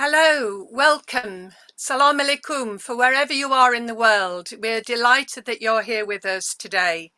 Hello, welcome. Salam alaikum for wherever you are in the world. We're delighted that you're here with us today.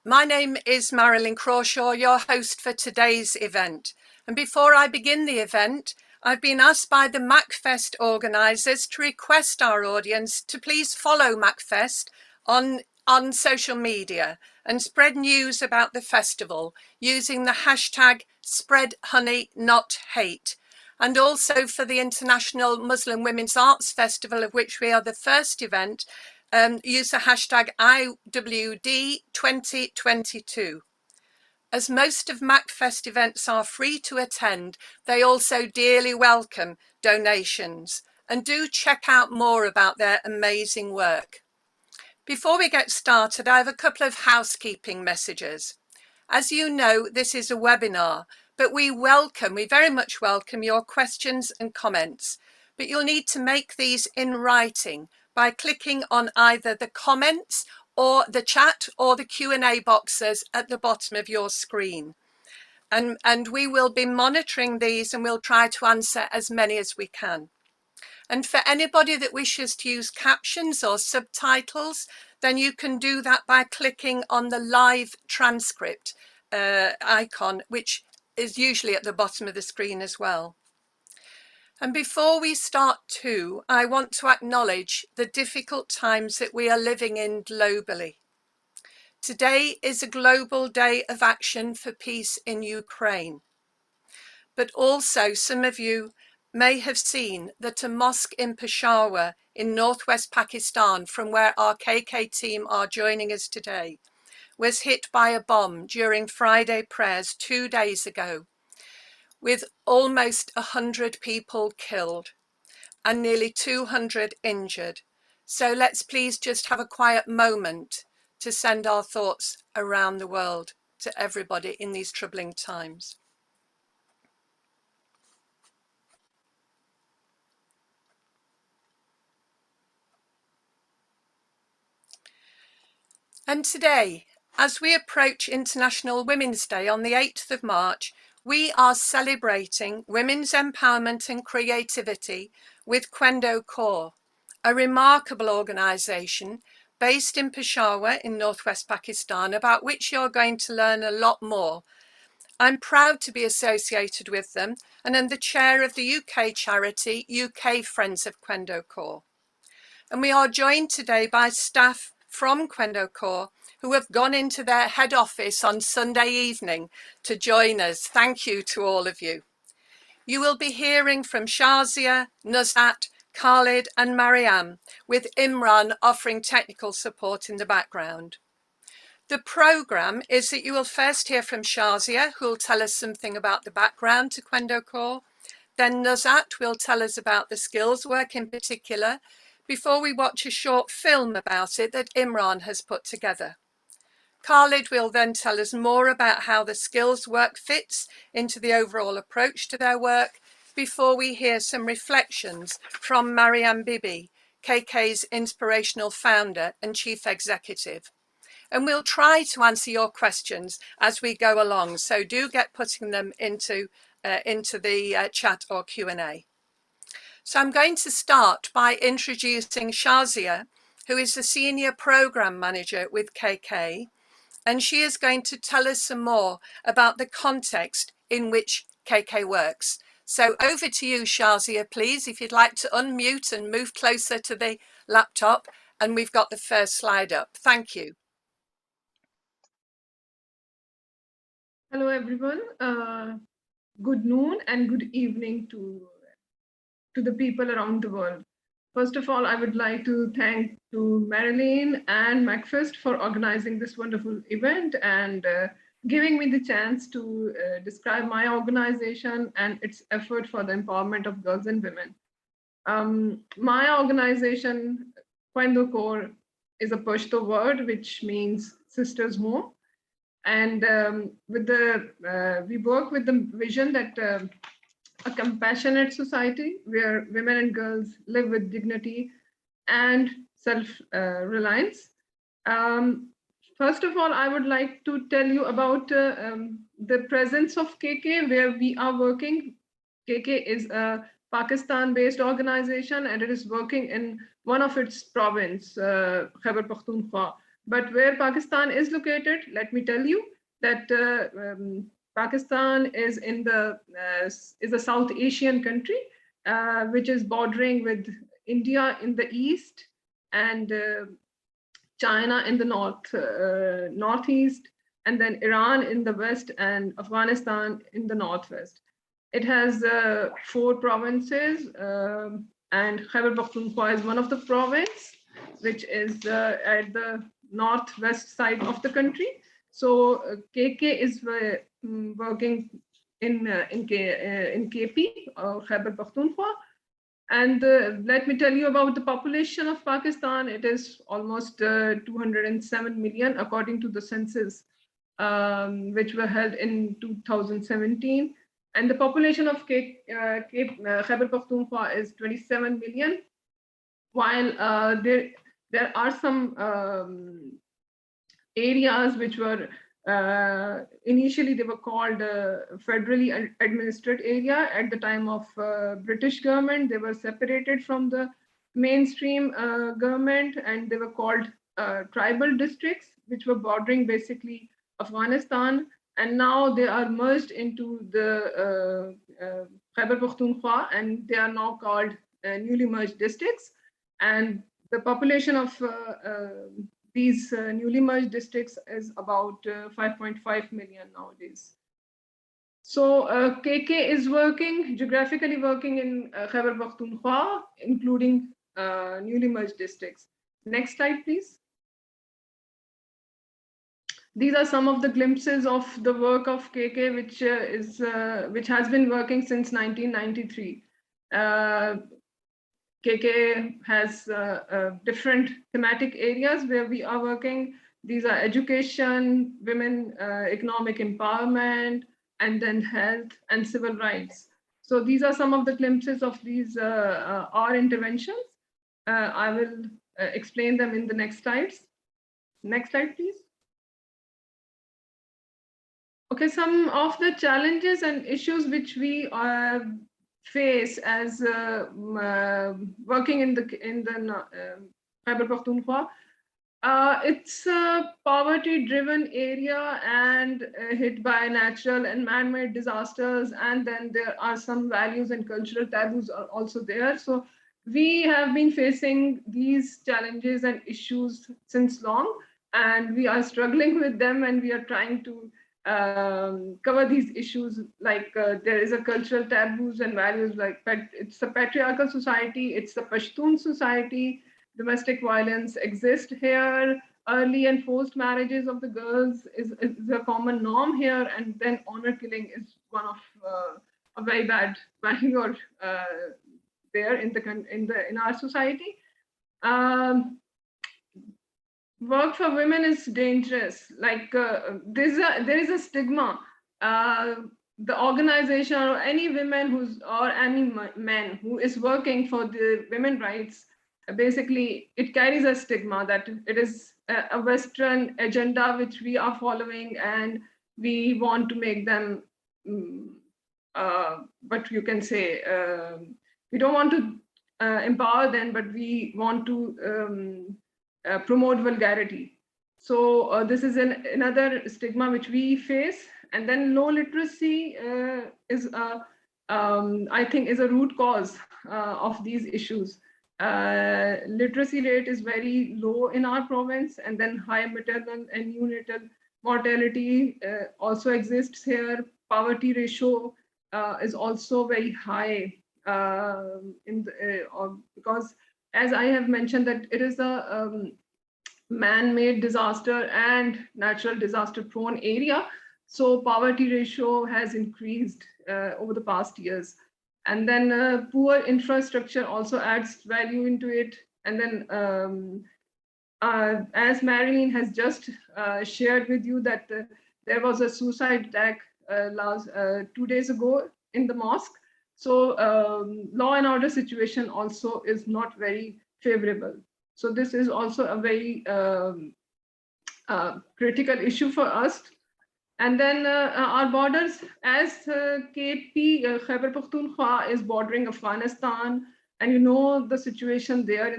My name is Marilyn Crawshaw, your host for today's event. And before I begin the event, I've been asked by the MACFEST organisers to request our audience to please follow MACFEST on social media and spread news about the festival using the hashtag #SpreadHoneyNotHate. And also for the International Muslim Women's Arts Festival, of which we are the first event, use the hashtag IWD2022. As most of MACFEST events are free to attend, they also dearly welcome donations. And do check out more about their amazing work. Before we get started, I have a couple of housekeeping messages. As you know, this is a webinar, but we very much welcome your questions and comments. But you'll need to make these in writing by clicking on either the comments or the chat or the Q&A boxes at the bottom of your screen. And we will be monitoring these and we'll try to answer as many as we can. And for anybody that wishes to use captions or subtitles, then you can do that by clicking on the live transcript icon, which is usually at the bottom of the screen as well. And before we start too, I want to acknowledge the difficult times that we are living in globally. Today is a global day of action for peace in Ukraine. But also some of you may have seen that a mosque in Peshawar in northwest Pakistan, from where our KK team are joining us today, was hit by a bomb during Friday prayers 2 days ago, with almost 100 people killed and nearly 200 injured. So let's please just have a quiet moment to send our thoughts around the world to everybody in these troubling times. And today, as we approach International Women's Day on the 8th of March, we are celebrating women's empowerment and creativity with Kwendo Kor, a remarkable organisation based in Peshawar in northwest Pakistan, about which you're going to learn a lot more. I'm proud to be associated with them and am the chair of the UK charity UK Friends of Kwendo Kor. And we are joined today by staff from Kwendo Kor who have gone into their head office on Sunday evening to join us. Thank you to all of you. You will be hearing from Shazia, Nuzhat, Khalid and Mariam, with Imran offering technical support in the background. The programme is that you will first hear from Shazia, who will tell us something about the background to Kwendo Kor. Then Nuzhat will tell us about the skills work in particular, before we watch a short film about it that Imran has put together. Khalid will then tell us more about how the skills work fits into the overall approach to their work, before we hear some reflections from Mariam Bibi, KK's inspirational founder and chief executive. And we'll try to answer your questions as we go along, so do get putting them into the chat or Q&A. So I'm going to start by introducing Shazia, who is the Senior Programme Manager with KK, and she is going to tell us some more about the context in which KK works. So over to you, Shazia, please, if you'd like to unmute and move closer to the laptop, and we've got the first slide up. Thank you. Hello, everyone. Good noon and good evening to the people around the world. First of all, I would like to thank Marilyn and MACFEST for organizing this wonderful event and giving me the chance to describe my organization and its effort for the empowerment of girls and women. My organization, Kwendo Kor, is a Pashto word which means sister's home. And we work with the vision that a compassionate society where women and girls live with dignity and self-reliance. First of all, I would like to tell you about the presence of KK, where we are working. KK is a Pakistan-based organization, and it is working in one of its province, Khyber Pakhtunkhwa. But where Pakistan is located, let me tell you that Pakistan is a South Asian country, which is bordering with India in the east and China in the northeast, and then Iran in the west and Afghanistan in the northwest. It has 4 provinces, and Khyber Pakhtunkhwa is one of the province, which is at the northwest side of the country. So KK is working in KP, Khyber Pakhtunkhwa. And let me tell you about the population of Pakistan. It is almost 207 million, according to the census, which were held in 2017. And the population of Khyber Pakhtunkhwa is 27 million, while there are some areas which were initially they were called federally administered area. At the time of British government, they were separated from the mainstream government, and they were called tribal districts, which were bordering basically Afghanistan, and now they are merged into the Khyber Pakhtunkhwa, and they are now called newly merged districts. And the population of these newly merged districts is about 5.5 million nowadays. So KK is geographically working in Khyber Pakhtunkhwa, including newly merged districts. Next slide, please. These are some of the glimpses of the work of KK, which has been working since 1993. KK has different thematic areas where we are working. These are education, women, economic empowerment, and then health and civil rights. So these are some of the glimpses of these our interventions. I will explain them in the next slides. Next slide, please. Okay, some of the challenges and issues which we face as working in the Khyber Pakhtunkhwa. It's a poverty-driven area and hit by natural and man-made disasters, and then there are some values and cultural taboos are also there. So we have been facing these challenges and issues since long, and we are struggling with them, and we are trying to cover these issues. Like there is a cultural taboos and values, like it's a patriarchal society, it's a Pashtun society. Domestic violence exists here. Early and forced marriages of the girls is a common norm here, and then honor killing is one of a very bad value there in our society. Work for women is dangerous. Like there is a stigma. The organization or any women or any man who is working for the women's rights, basically it carries a stigma that it is a Western agenda which we are following, and we want to make them, what you can say, we don't want to empower them, but we want to promote vulgarity. So this is another stigma which we face. And then low literacy is, I think, is a root cause of these issues. Literacy rate is very low in our province, and then high maternal and neonatal mortality also exists here. Poverty ratio is also very high because, as I have mentioned, that it is a man-made disaster and natural disaster prone area. So poverty ratio has increased over the past years. And then poor infrastructure also adds value into it. And then as Marilyn has just shared with you that there was a suicide attack 2 days ago in the mosque. So law and order situation also is not very favorable. So this is also a very critical issue for us. And then our borders, as KP, Khyber Pakhtunkhwa is bordering Afghanistan, and you know the situation there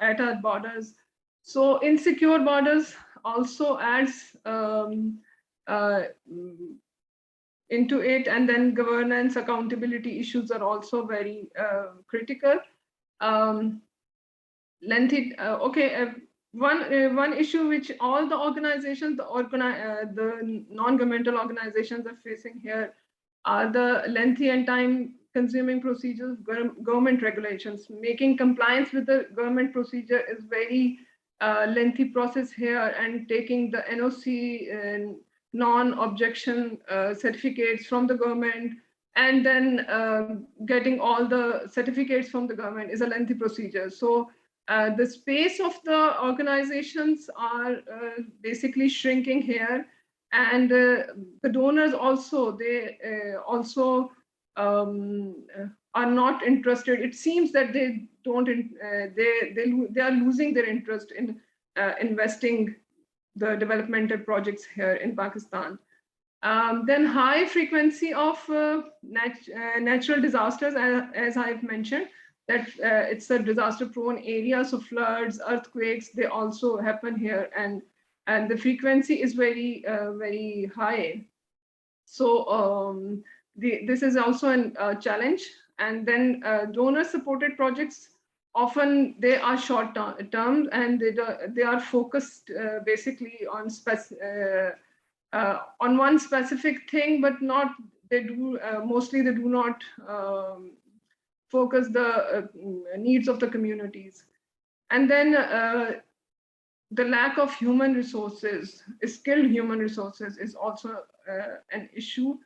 at our borders. So insecure borders also adds uh, into it, and then governance, accountability issues are also very critical. Lengthy, one issue which all the organizations, the non-governmental organizations are facing here are the lengthy and time-consuming procedures, government regulations. Making compliance with the government procedure is very lengthy process here, and taking the NOC and non-objection certificates from the government, and then getting all the certificates from the government is a lengthy procedure. So the space of the organizations are basically shrinking here, and the donors also, they also are not interested. It seems that they don't, they are losing their interest in investing the developmental projects here in Pakistan. Then high frequency of natural disasters, as I've mentioned, that it's a disaster prone area, so floods, earthquakes, they also happen here, and the frequency is very very high. So this is also a challenge. And then donor supported projects, often they are short term, and they are focused basically on on one specific thing, but not, they do mostly they do not focus the needs of the communities. And then the lack of human resources, skilled human resources, is also an issue.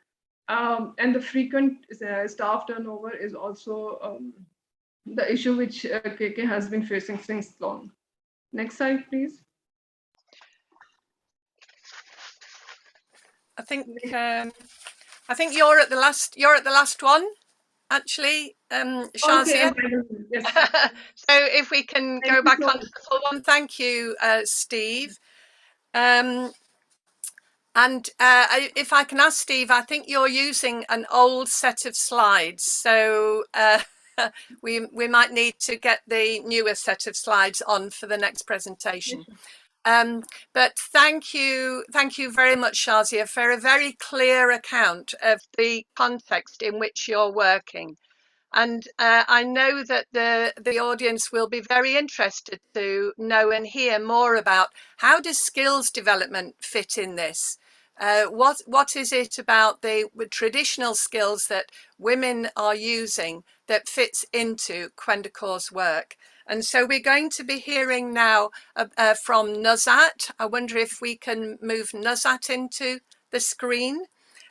And the frequent staff turnover is also the issue which KK has been facing since long. Next slide, please. I think you're at the last. You're at the last one, actually, Shazia. Okay, yes. So if we can go back onto the full one, thank you, Steve. And if I can ask Steve, I think you're using an old set of slides, so we might need to get the newer set of slides on for the next presentation. But thank you very much, Shazia, for a very clear account of the context in which you're working. And I know that the audience will be very interested to know and hear more about how does skills development fit in this? What is it about the traditional skills that women are using that fits into Kwendo Kor's work? And so we're going to be hearing now from Nuzat. I wonder if we can move Nuzat into the screen.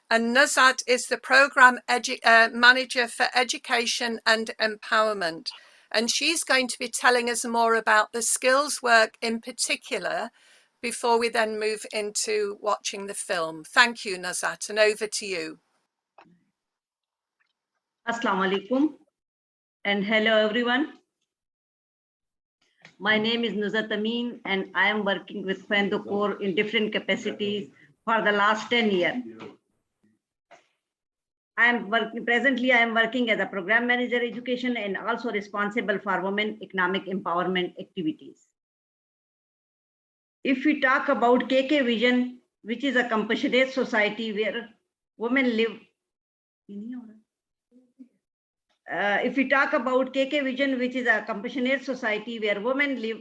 And Nuzat is the Programme Manager for Education and Empowerment. And she's going to be telling us more about the skills work in particular before we then move into watching the film. Thank you, Nuzat, and over to you. Assalamu alaikum and hello everyone. My name is Nuzat Amin and I am working with Kwendo Kor in different capacities for the last 10 years. Presently I am working as a program manager education and also responsible for women economic empowerment activities. If we talk about KK Vision, which is a compassionate society where women live, if we talk about KK Vision, which is a compassionate society where women live,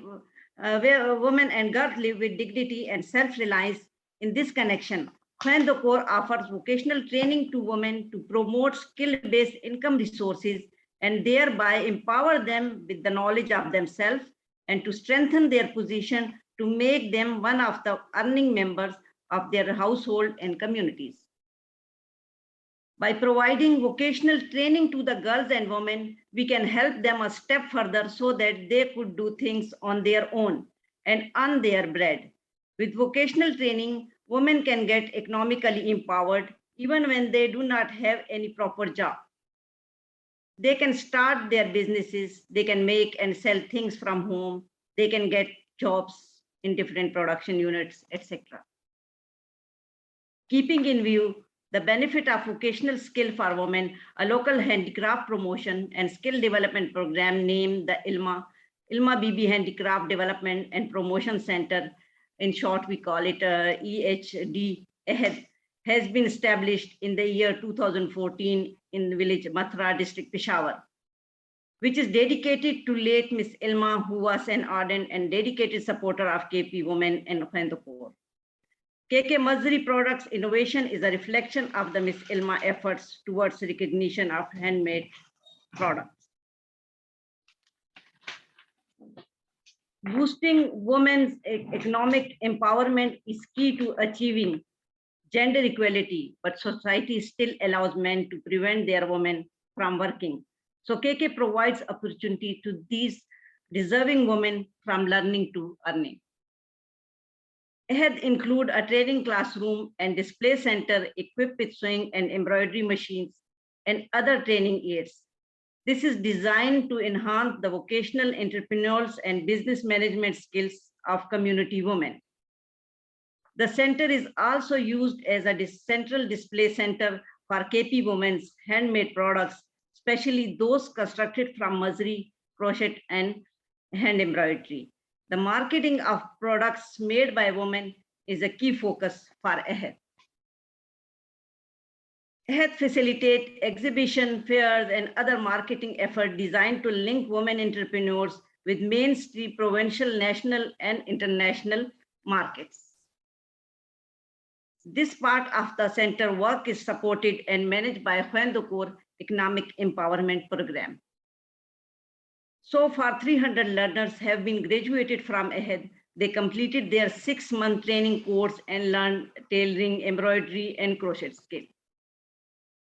where women and girls live with dignity and self-reliance, in this connection, Kwendo Kor offers vocational training to women to promote skill-based income resources and thereby empower them with the knowledge of themselves and to strengthen their position to make them one of the earning members of their household and communities. By providing vocational training to the girls and women, we can help them a step further so that they could do things on their own and earn their bread. With vocational training, women can get economically empowered even when they do not have any proper job. They can start their businesses, they can make and sell things from home, they can get jobs in different production units, etc. Keeping in view the benefit of vocational skill for women, a local handicraft promotion and skill development program named the Ilma Bibi Handicraft Development and Promotion Center, in short we call it EHD, has been established in the year 2014 in the village Mathura, district Peshawar, which is dedicated to late Miss Ilma, who was an ardent and dedicated supporter of KP women and Kwendo Kor. KK Mazri Products Innovation is a reflection of the Miss Ilma efforts towards recognition of handmade products. Boosting women's economic empowerment is key to achieving gender equality, but society still allows men to prevent their women from working. So KK provides opportunity to these deserving women from learning to earning. Include a training classroom and display center equipped with sewing and embroidery machines and other training aids. This is designed to enhance the vocational entrepreneurs and business management skills of community women. The center is also used as a central display center for KP women's handmade products, especially those constructed from Mazri, crochet, and hand embroidery. The marketing of products made by women is a key focus for AHED. AHED facilitates exhibition, fairs, and other marketing efforts designed to link women entrepreneurs with mainstream provincial, national, and international markets. This part of the center work is supported and managed by Khwendo Kor Economic Empowerment Program. So far, 300 learners have been graduated from AHED. They completed their 6-month training course and learned tailoring, embroidery, and crochet skill.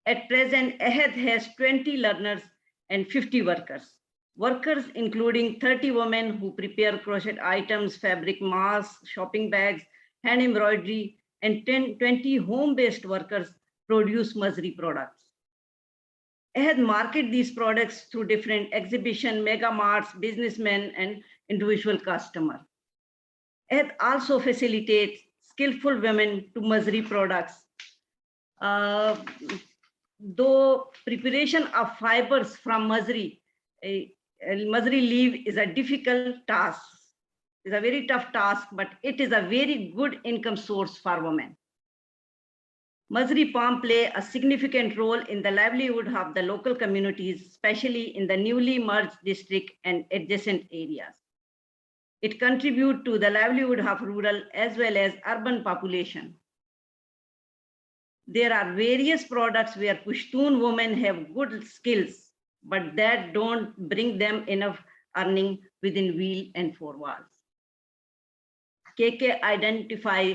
At present, AHED has 20 learners and 50 workers. Workers including 30 women who prepare crochet items, fabric masks, shopping bags, hand embroidery, and 20 home-based workers produce Mazri products. AHED market these products through different exhibition, mega marts, businessmen, and individual customers. AHED also facilitates skillful women to Mazri products. Though preparation of fibers from Mazri leaf is a difficult task, it's a very tough task, but it is a very good income source for women. Mazri palm play a significant role in the livelihood of the local communities, especially in the newly merged district and adjacent areas. It contributes to the livelihood of rural as well as urban population. There are various products where Pushtun women have good skills, but that don't bring them enough earning within wheel and four walls. KK identify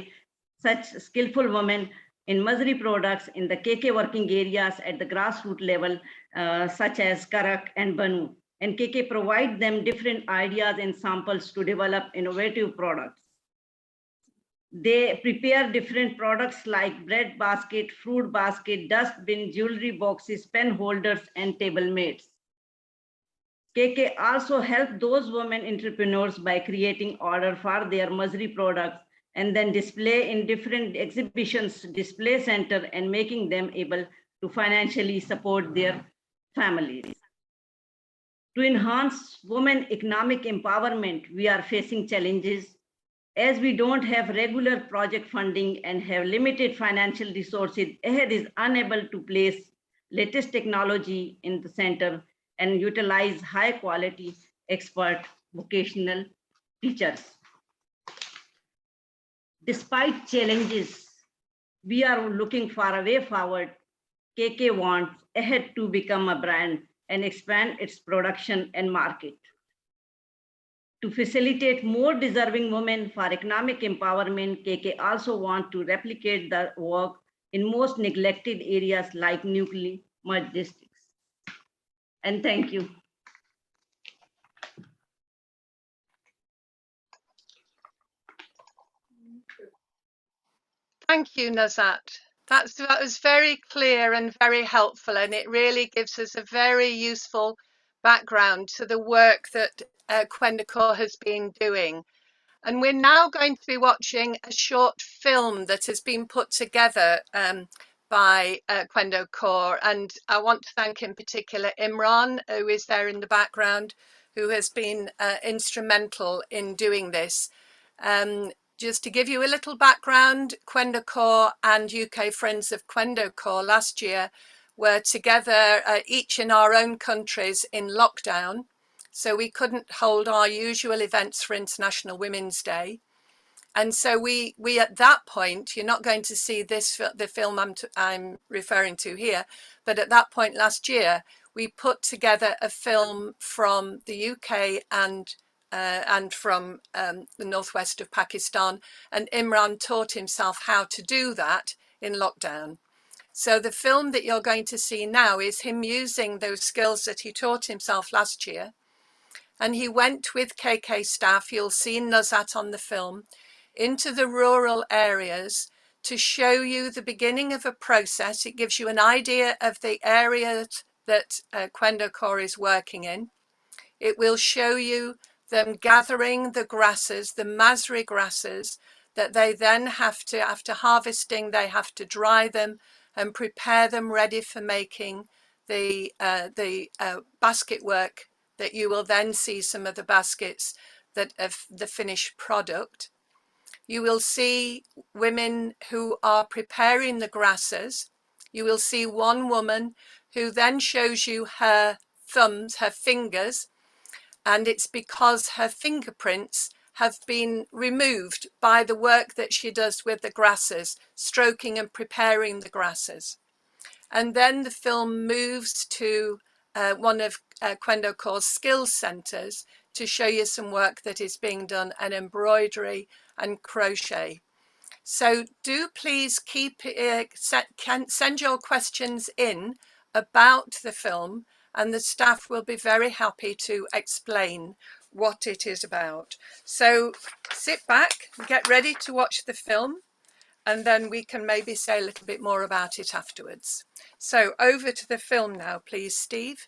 such skillful women in Mazri products in the KK working areas at the grassroots level, such as Karak and Banu. And KK provide them different ideas and samples to develop innovative products. They prepare different products like bread basket, fruit basket, dustbin, jewelry boxes, pen holders, and table mates. KK also help those women entrepreneurs by creating order for their Mazri products and then display in different exhibitions, display center, and making them able to financially support their families. To enhance women economic empowerment, we are facing challenges as we don't have regular project funding and have limited financial resources. AHED is unable to place latest technology in the center and utilize high quality expert vocational teachers. Despite challenges, we are looking for a way forward. KK wants AHED to become a brand and expand its production and market. To facilitate more deserving women for economic empowerment, KK also wants to replicate the work in most neglected areas like newly merged districts. And thank you. Thank you, Nazat. That was very clear and very helpful, and it really gives us a very useful background to the work that Kwendo Kor has been doing. And we're now going to be watching a short film that has been put together by Kwendo Kor. And I want to thank in particular Imran, who is there in the background, who has been instrumental in doing this. Just to give you a little background, Kwendo Kor and UK Friends of Kwendo Kor last year were together, each in our own countries, in lockdown. So we couldn't hold our usual events for International Women's Day. And so we at that point, you're not going to see the film I'm referring to here, but at that point last year, we put together a film from the UK and from the northwest of Pakistan. And Imran taught himself how to do that in lockdown. So the film that you're going to see now is him using those skills that he taught himself last year. And he went with KK staff, you'll see Nuzat on the film, into the rural areas to show you the beginning of a process. It gives you an idea of the area that Kwendo Kor is working in. It will show you them gathering the grasses, the Mazri grasses, that they then have to, after harvesting, they have to dry them and prepare them ready for making the basket work, that you will then see some of the baskets that of the finished product. You will see women who are preparing the grasses. You will see one woman who then shows you her thumbs, her fingers, and it's because her fingerprints have been removed by the work that she does with the grasses, stroking and preparing the grasses. And then the film moves to one of Kwendo Kor's skills centres to show you some work that is being done in embroidery and crochet. So do please send your questions in about the film, and the staff will be very happy to explain what it is about. So sit back, get ready to watch the film, and then we can maybe say a little bit more about it afterwards. So over to the film now, please, Steve.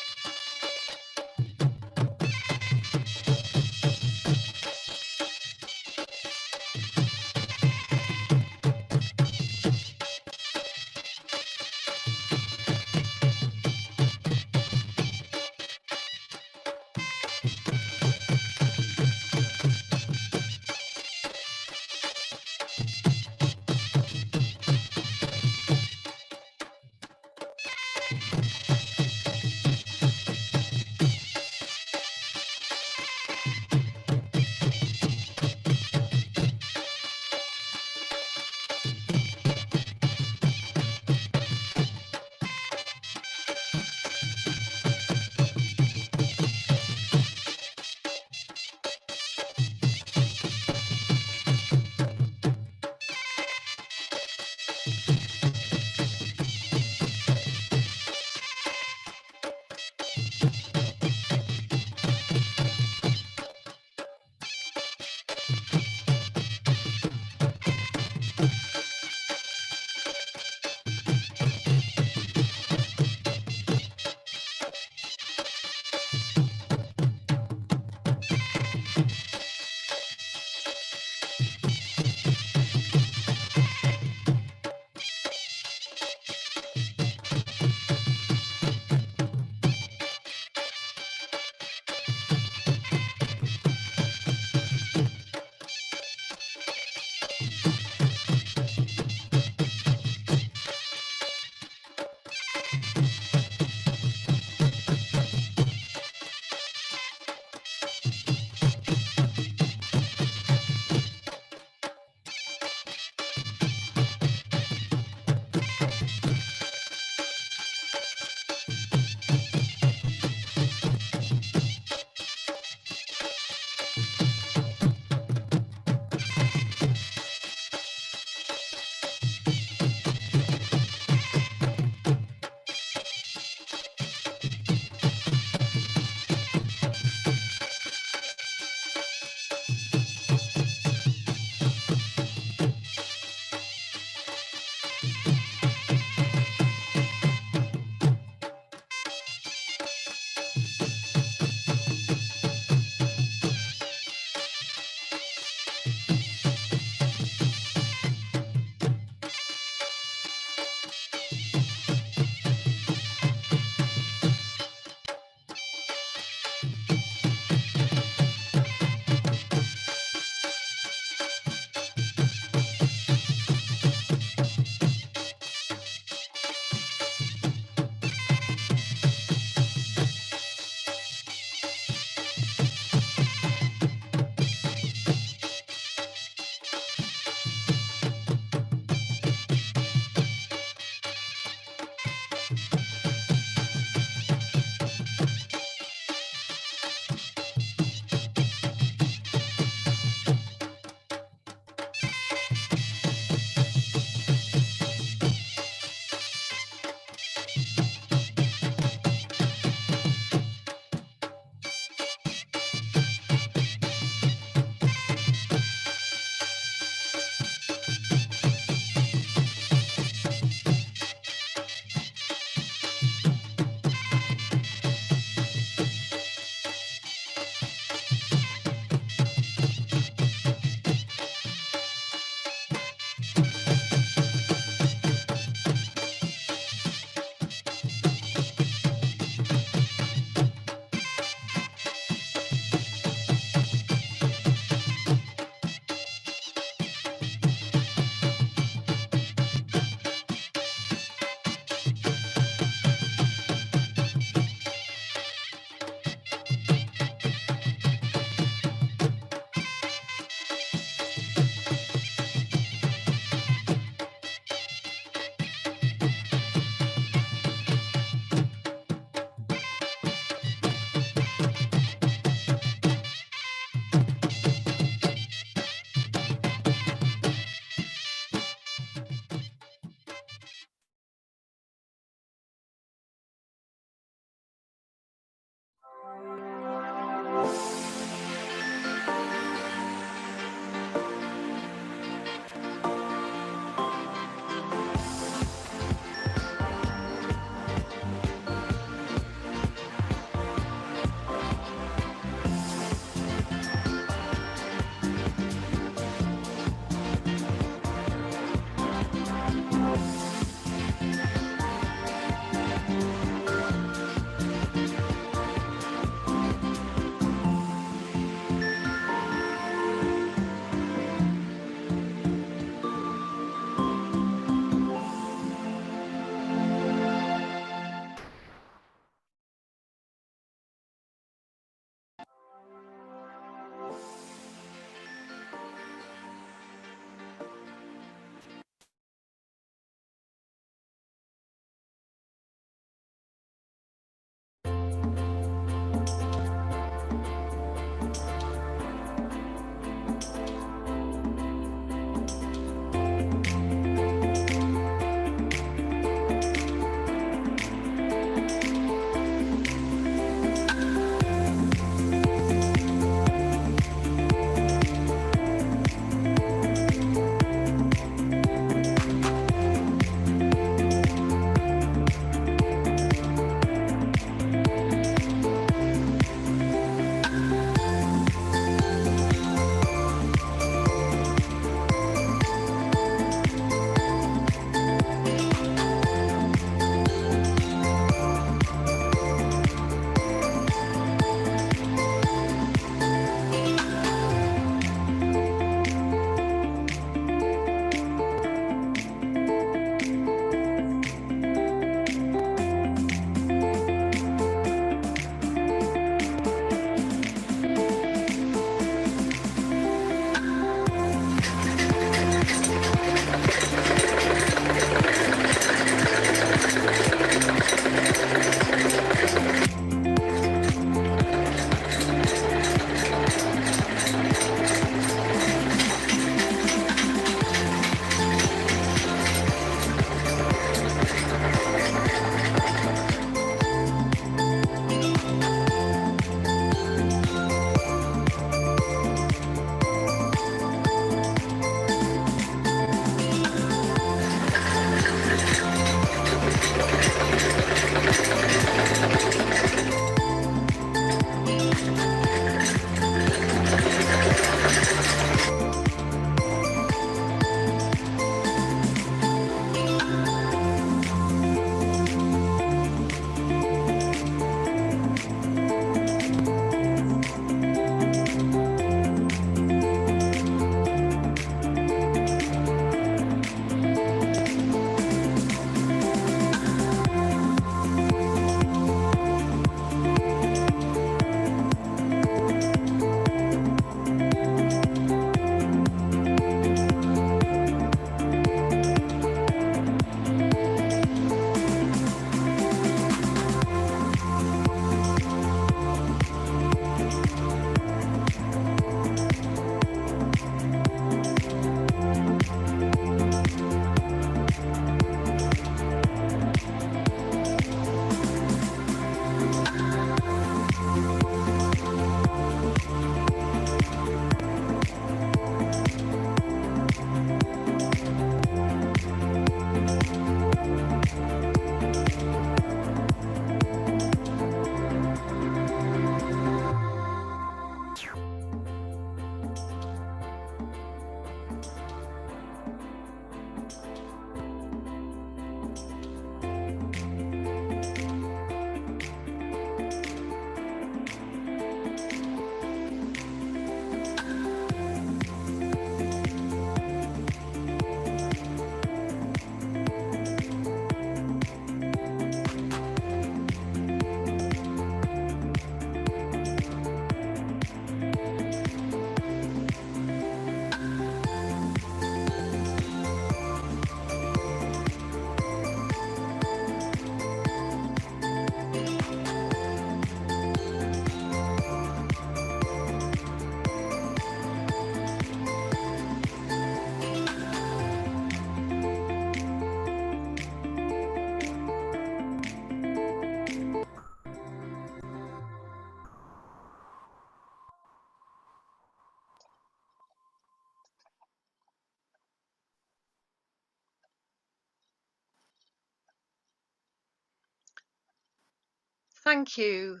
Thank you.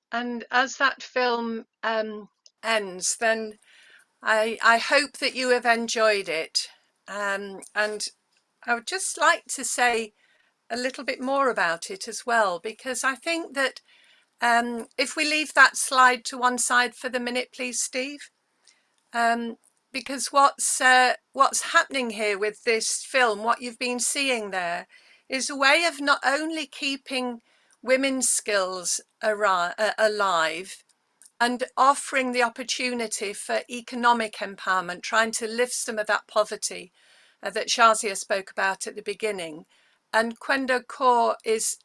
And as that film ends, then I hope that you have enjoyed it. And I would just like to say a little bit more about it as well, because I think that if we leave that slide to one side for the minute, please, Steve. Because what's happening here with this film, what you've been seeing there, is a way of not only keeping women's skills alive and offering the opportunity for economic empowerment, trying to lift some of that poverty that Shazia spoke about at the beginning. And Kwendo Kor is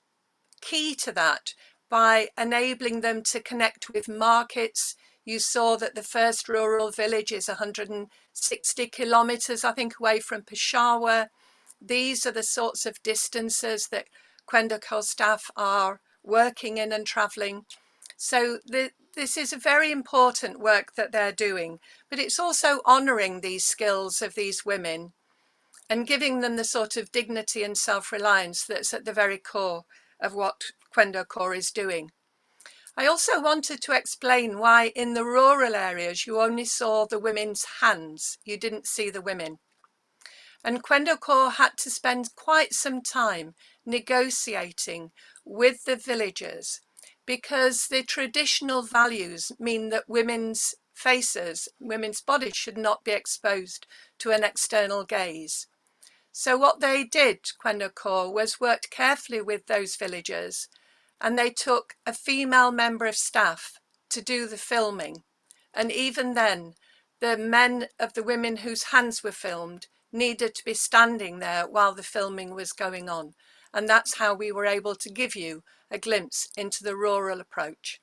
key to that by enabling them to connect with markets. You saw that the first rural village is 160 kilometers, I think, away from Peshawar. These are the sorts of distances that Kwendo Kor staff are working in and traveling. So this is a very important work that they're doing, but it's also honoring these skills of these women and giving them the sort of dignity and self-reliance that's at the very core of what Kwendo Kor is doing. I also wanted to explain why in the rural areas you only saw the women's hands, you didn't see the women. And Kwendo Kor had to spend quite some time negotiating with the villagers because the traditional values mean that women's faces, women's bodies should not be exposed to an external gaze. So what they did, Kwendo Kor, was worked carefully with those villagers, and they took a female member of staff to do the filming. And even then, the men of the women whose hands were filmed needed to be standing there while the filming was going on. And that's how we were able to give you a glimpse into the rural approach.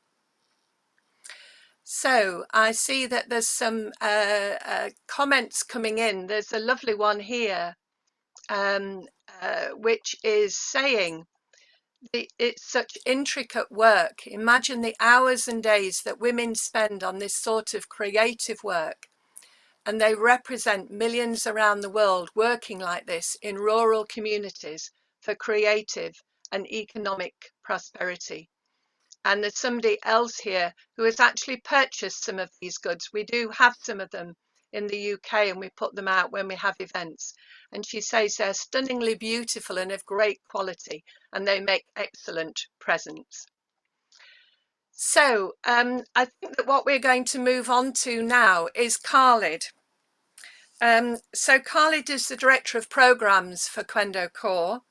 So I see that there's some comments coming in. There's a lovely one here. Which is saying it's such intricate work. Imagine the hours and days that women spend on this sort of creative work, and they represent millions around the world working like this in rural communities for creative and economic prosperity. And there's somebody else here who has actually purchased some of these goods. We do have some of them in the UK, and we put them out when we have events. And she says they're stunningly beautiful and of great quality, and they make excellent presents. So I think that what we're going to move on to now is Khalid. So Khalid is the Director of Programmes for Kwendo Kor,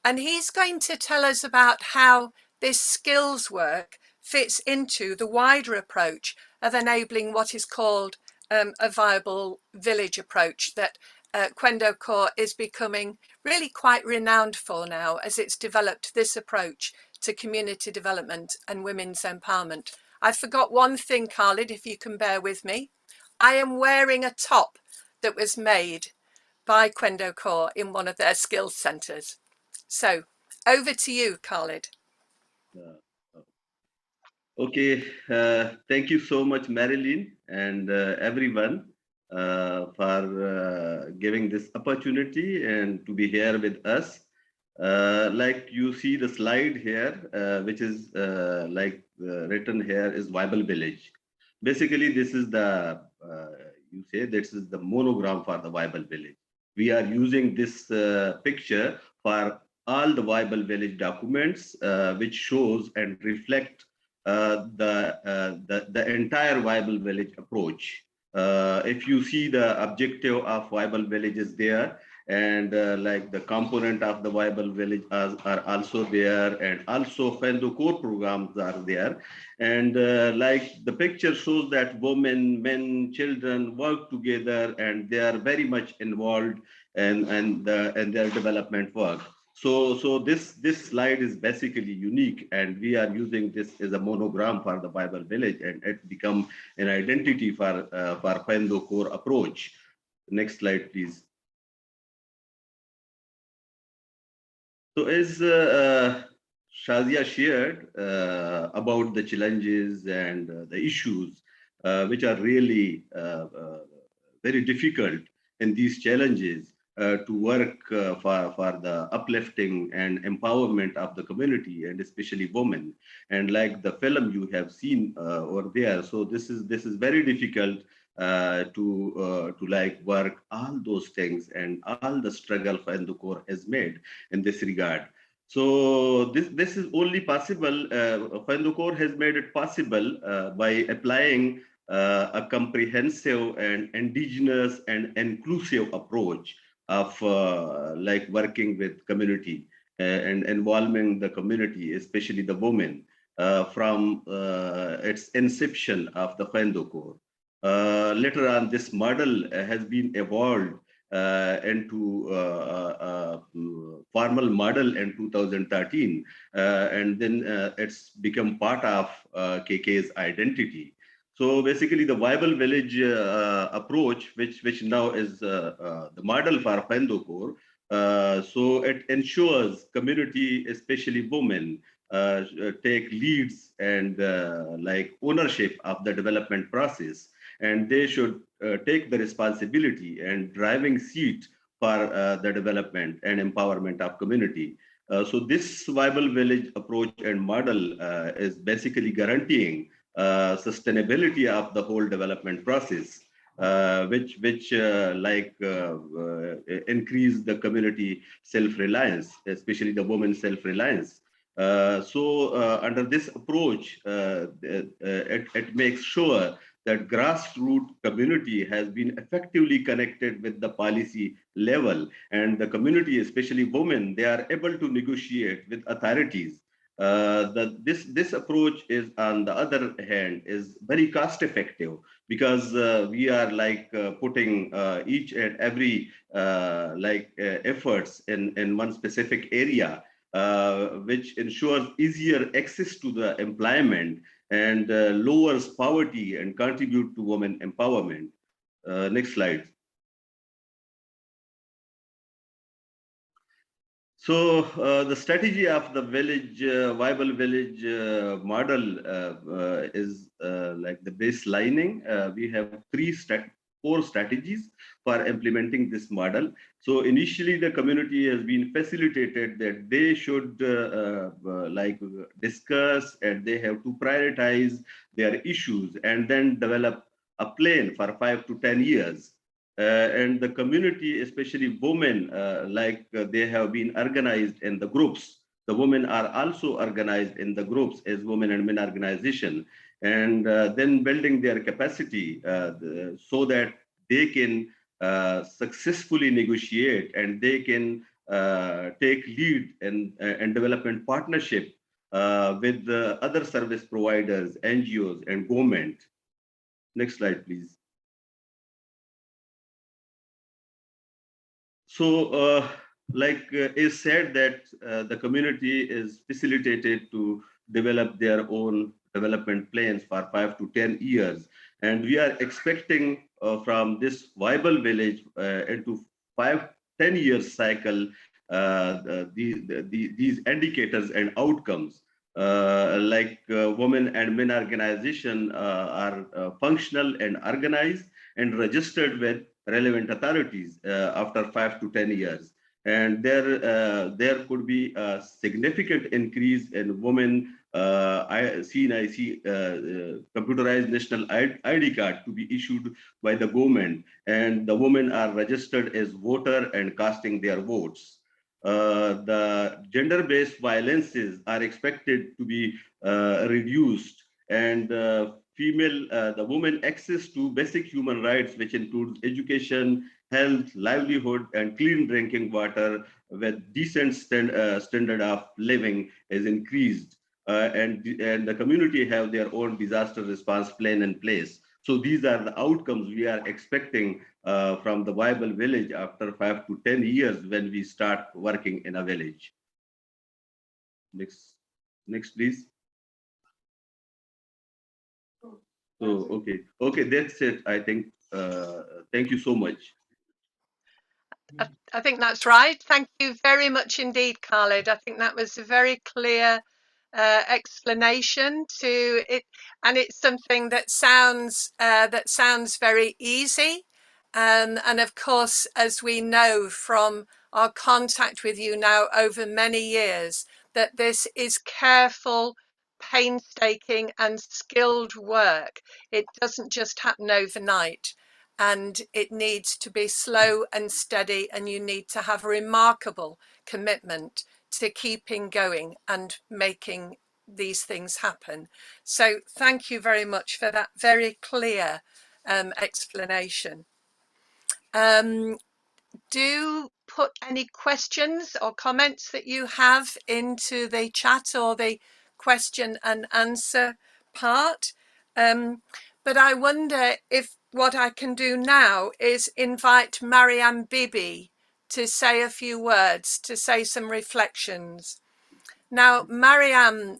and he's going to tell us about how this skills work fits into the wider approach of enabling what is called a viable village approach that Kwendo Kor is becoming really quite renowned for now, as it's developed this approach to community development and women's empowerment. I forgot one thing, Khalid, if you can bear with me. I am wearing a top that was made by Kwendo Kor in one of their skills centres. So over to you, Khalid. Okay, thank you so much, Marilyn, and everyone for giving this opportunity and to be here with us. Like you see the slide here, which is written here is Viable Village. Basically, this is the, you say this is the monogram for the Viable Village. We are using this picture for all the Viable Village documents, which shows and reflect the entire Viable Village approach. If you see the objective of Viable Village is there, and like the component of the Viable Village are also there, and also Khwendo Kor programs are there. And like the picture shows that women, men, children work together, and they are very much involved in their development work. So this slide is basically unique, and we are using this as a monogram for the Viable Village, and it become an identity for Khwendo Kor approach. Next slide, please. So as Shazia shared about the challenges and the issues which are really very difficult in these challenges, to work for the uplifting and empowerment of the community, and especially women. And like the film you have seen over there, so this is very difficult to like work all those things and all the struggle Kwendo Kor has made in this regard. So this is only possible. Kwendo Kor has made it possible by applying a comprehensive and indigenous and inclusive approach of like working with community and involving the community, especially the women, from its inception of the Khwendo Kor. Later on, this model has been evolved into formal model in 2013, and then it's become part of KK's identity. So basically, the viable village approach, which now is the model for Kwendo Kor, so it ensures community, especially women, take leads and like ownership of the development process, and they should take the responsibility and driving seat for the development and empowerment of community. So this viable village approach and model is basically guaranteeing sustainability of the whole development process, which increase the community self-reliance, especially the women's self-reliance. Under this approach, it makes sure that grassroots community has been effectively connected with the policy level, and the community, especially women, they are able to negotiate with authorities. This approach is, on the other hand, is very cost effective, because we are like putting each and every efforts in one specific area, which ensures easier access to the employment and lowers poverty and contribute to women empowerment. Next slide. So the strategy of the village, viable village model is like the baselining. We have four strategies for implementing this model. So initially the community has been facilitated that they should like discuss, and they have to prioritize their issues and then develop a plan for 5 to 10 years. And the community, especially women, they have been organized in the groups. The women are also organized in the groups as women and men organization, and then building their capacity so that they can successfully negotiate, and they can take lead in development partnership with the other service providers, NGOs, and government. Next slide, please. So, is said that the community is facilitated to develop their own development plans for 5 to 10 years. And we are expecting from this viable village into 5-10 years cycle, these indicators and outcomes. Women and men organization are functional and organized and registered with relevant authorities after 5 to 10 years. And there could be a significant increase in women CNIC computerized national ID card to be issued by the government, and the women are registered as voter and casting their votes. The gender-based violences are expected to be reduced, and the women access to basic human rights, which includes education, health, livelihood, and clean drinking water with decent standard of living is increased. And the community have their own disaster response plan in place. So these are the outcomes we are expecting from the viable village after 5 to 10 years when we start working in a village. Next, please. So, okay, that's it. I think, thank you so much. I think that's right. Thank you very much indeed, Khalid. I think that was a very clear explanation to it, and it's something that sounds very easy, And of course, as we know from our contact with you now over many years, that this is careful, painstaking and skilled work. It doesn't just happen overnight, and it needs to be slow and steady, and you need to have a remarkable commitment to keeping going and making these things happen. So thank you very much for that very clear explanation. Do put any questions or comments that you have into the chat or the question and answer part. But I wonder if what I can do now is invite Mariam Bibi to say a few words, to say some reflections. Now, Mariam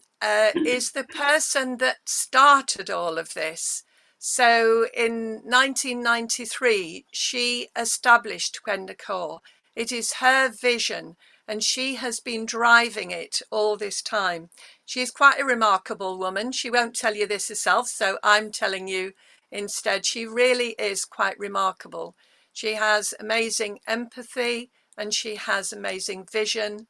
is the person that started all of this. So in 1993, she established Kwendo Kor. It is her vision, and she has been driving it all this time. She is quite a remarkable woman. She won't tell you this herself, so I'm telling you instead. She really is quite remarkable. She has amazing empathy, and she has amazing vision.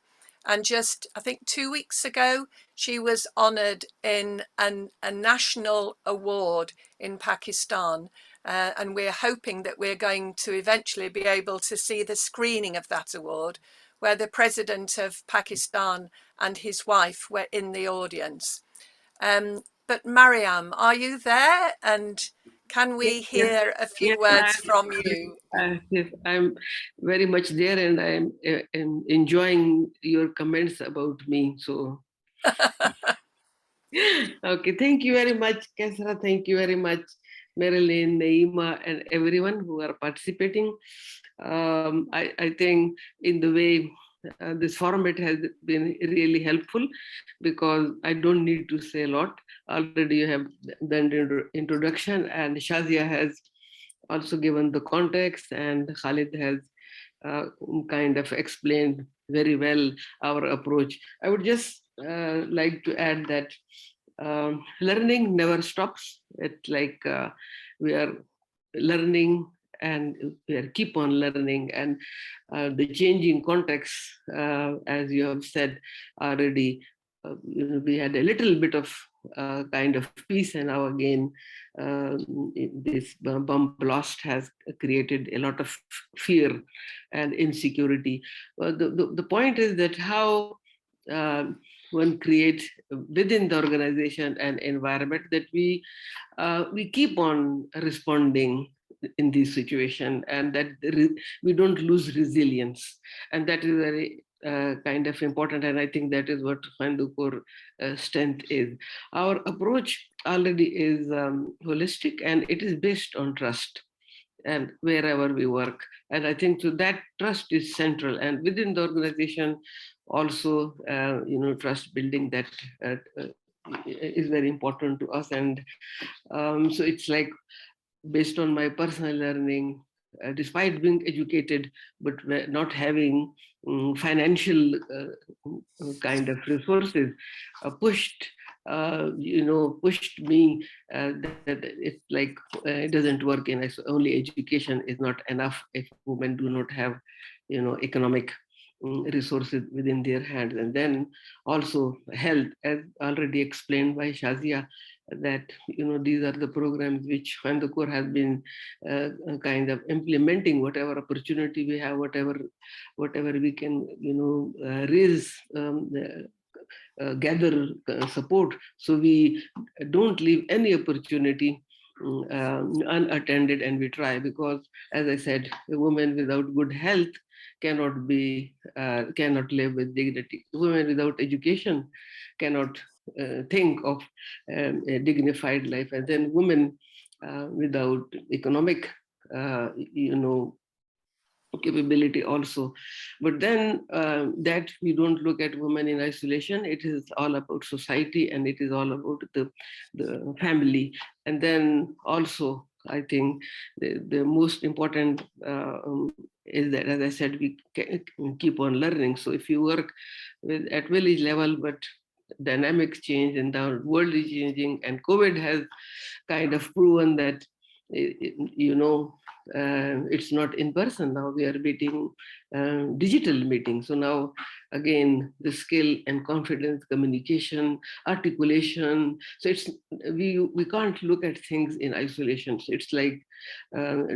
And just, I think 2 weeks ago, she was honoured in a national award in Pakistan. And we're hoping that we're going to eventually be able to see the screening of that award, where the president of Pakistan and his wife were in the audience. But Mariam, are you there? And can we hear a few words from you? Yes, I'm very much there, and I'm enjoying your comments about me. So, okay, thank you very much, Kesra. Thank you very much, Marilyn, Naima, and everyone who are participating. I think in the way this format has been really helpful, because I don't need to say a lot. Already you have done the introduction, and Shazia has also given the context, and Khalid has kind of explained very well our approach. I would just like to add that learning never stops. It's like we are learning, and we are keep on learning, and the changing context, as you have said already, we had a little bit of kind of peace, and now again this bomb blast has created a lot of fear and insecurity. The point is that how one creates within the organization and environment that we keep on responding in this situation, and that we don't lose resilience, and that is very kind of important. And I think that is what Khwendo Kor strength is. Our approach already is holistic, and it is based on trust, and wherever we work. And I think so that trust is central, and within the organization also, trust building, that is very important to us. And so it's like, based on my personal learning, despite being educated, but not having financial kind of resources, pushed me that it's like it doesn't work in only education is not enough if women do not have economic resources within their hands. And then also health, as already explained by Shazia, that these are the programs which Khwendo Kor has been kind of implementing. Whatever opportunity we have, whatever we can raise, gather support, so we don't leave any opportunity unattended, and we try, because as I said, a woman without good health cannot live with dignity. A woman without education cannot think of a dignified life, and then women without economic capability also. But then that we don't look at women in isolation. It is all about society, and it is all about the family. And then also, I think the most important is that, as I said, we keep on learning. So if you work at village level, but dynamics change and the world is changing, and COVID has kind of proven that it's not in person now. We are meeting digital meetings. So now again, the skill and confidence, communication, articulation. So it's we can't look at things in isolation. So it's like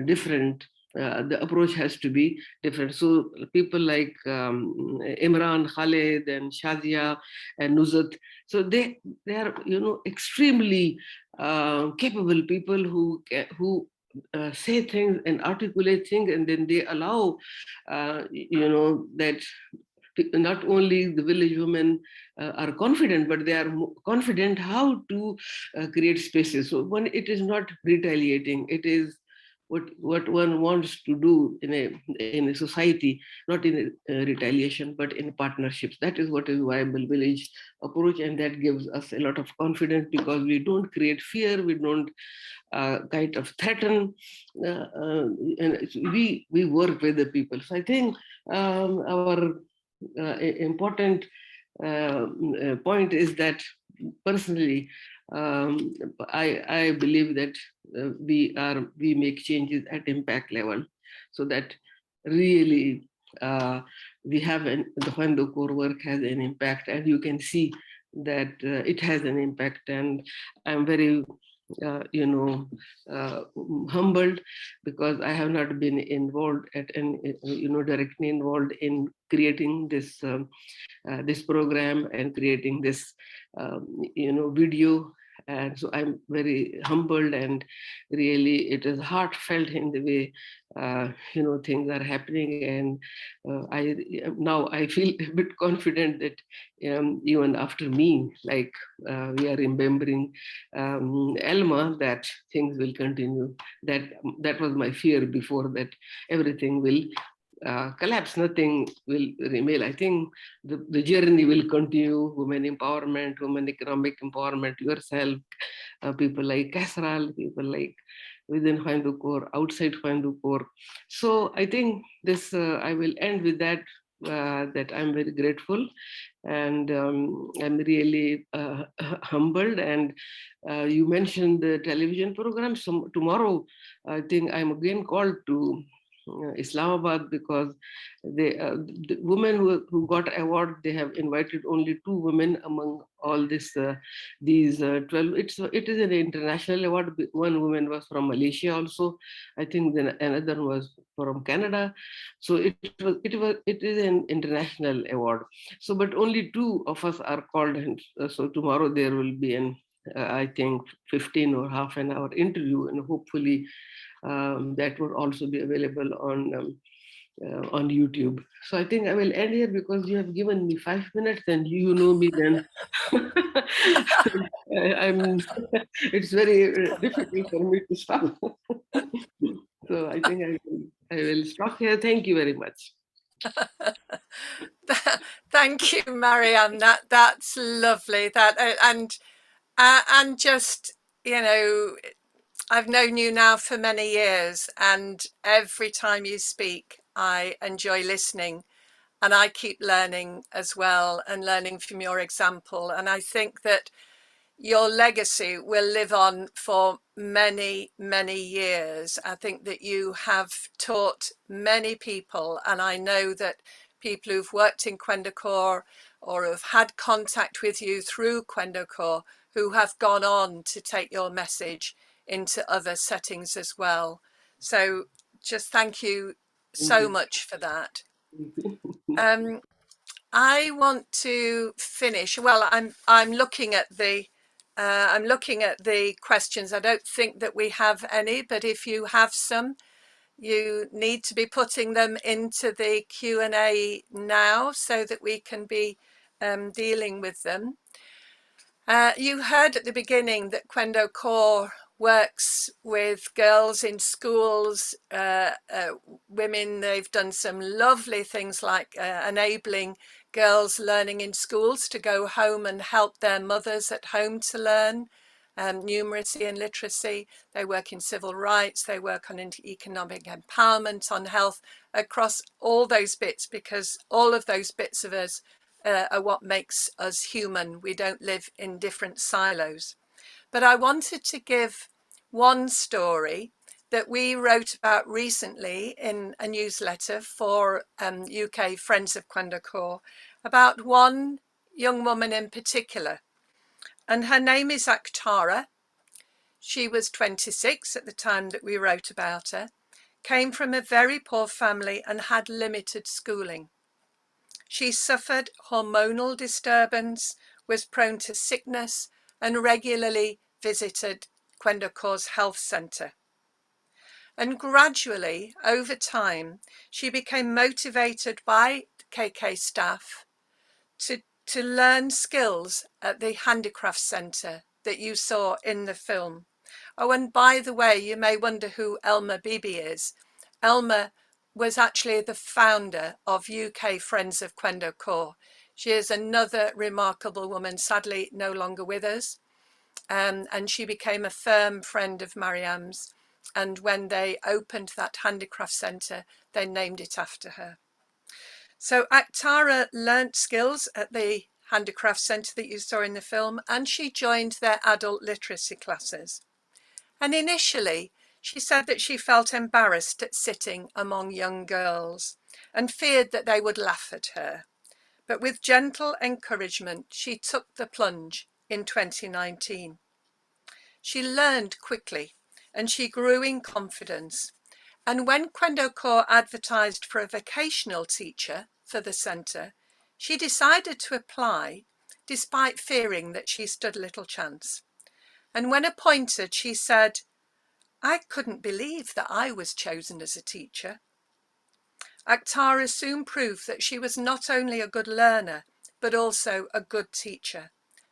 different. The approach has to be different. So people like Imran, Khaled, and Shazia, and Nuzat. So they are extremely capable people who say things and articulate things, and then they allow that not only the village women are confident, but they are confident how to create spaces. So when it is not retaliating, it is what one wants to do in a society, not in retaliation, but in partnerships. That is what is viable village approach, and that gives us a lot of confidence, because we don't create fear, we don't kind of threaten, and we work with the people. So I think our important point is that personally, I believe that we make changes at impact level, so that really we have the Khwendo Kor work has an impact, and you can see that it has an impact. And I'm very humbled, because I have not been involved directly involved in creating this program and creating this video. And so I'm very humbled, and really it is heartfelt in the way things are happening. And I feel a bit confident that even after me, like we are remembering Elma, that things will continue. That was my fear before, that everything will collapse, nothing will remain. I think the journey will continue. Women empowerment, women economic empowerment, yourself, people like Kasral, people like within Khwendo Kor, outside Khwendo Kor. So I think this, I will end with that, that I'm very grateful, and I'm really humbled. And you mentioned the television program. So tomorrow, I think I'm again called to Islamabad, because the women who got award, they have invited only 2 women among all these 12. It is an international award. One woman was from Malaysia also, I think. Then another was from Canada. So it is an international award. So but only 2 of us are called, and so tomorrow there will be an I think 15 or half an hour interview, and hopefully that would also be available on YouTube. So I think I will end here, because you have given me 5 minutes, and you know me then. It's very difficult for me to stop. So I think I will stop here. Thank you very much. Thank you, Marianne. That's lovely. And just, I've known you now for many years, and every time you speak, I enjoy listening, and I keep learning as well, and learning from your example. And I think that your legacy will live on for many, many years. I think that you have taught many people, and I know that people who've worked in Kwendo Kor or have had contact with you through Kwendo Kor, who have gone on to take your message into other settings as well. So just thank you so much for that. I want to finish. Well, I'm looking at the questions. I don't think that we have any, but if you have some, you need to be putting them into the Q&A now, so that we can be dealing with them. You heard at the beginning that Kwendo Kor works with girls in schools, women. They've done some lovely things like enabling girls learning in schools to go home and help their mothers at home to learn numeracy and literacy. They work in civil rights, they work on economic empowerment, on health, across all those bits, because all of those bits of us are what makes us human. We don't live in different silos. But I wanted to give one story that we wrote about recently in a newsletter for UK Friends of Kwendo Kor about one young woman in particular. And her name is Aktara. She was 26 at the time that we wrote about her, came from a very poor family and had limited schooling. She suffered hormonal disturbance, was prone to sickness, and regularly visited Kwendo Kor's health centre. And gradually, over time, she became motivated by KK staff to learn skills at the handicrafts centre that you saw in the film. Oh, and by the way, you may wonder who Elma Bibi is. Elma was actually the founder of UK Friends of Kwendo Kor. She is another remarkable woman, sadly no longer with us. And she became a firm friend of Mariam's. And when they opened that handicraft centre, they named it after her. So Aktara learnt skills at the handicraft centre that you saw in the film, and she joined their adult literacy classes. And initially, she said that she felt embarrassed at sitting among young girls and feared that they would laugh at her. But with gentle encouragement, she took the plunge in 2019. She learned quickly and she grew in confidence. And when Kwendo Kor advertised for a vocational teacher for the centre, she decided to apply despite fearing that she stood little chance. And when appointed, she said, "I couldn't believe that I was chosen as a teacher." Aktara soon proved that she was not only a good learner, but also a good teacher.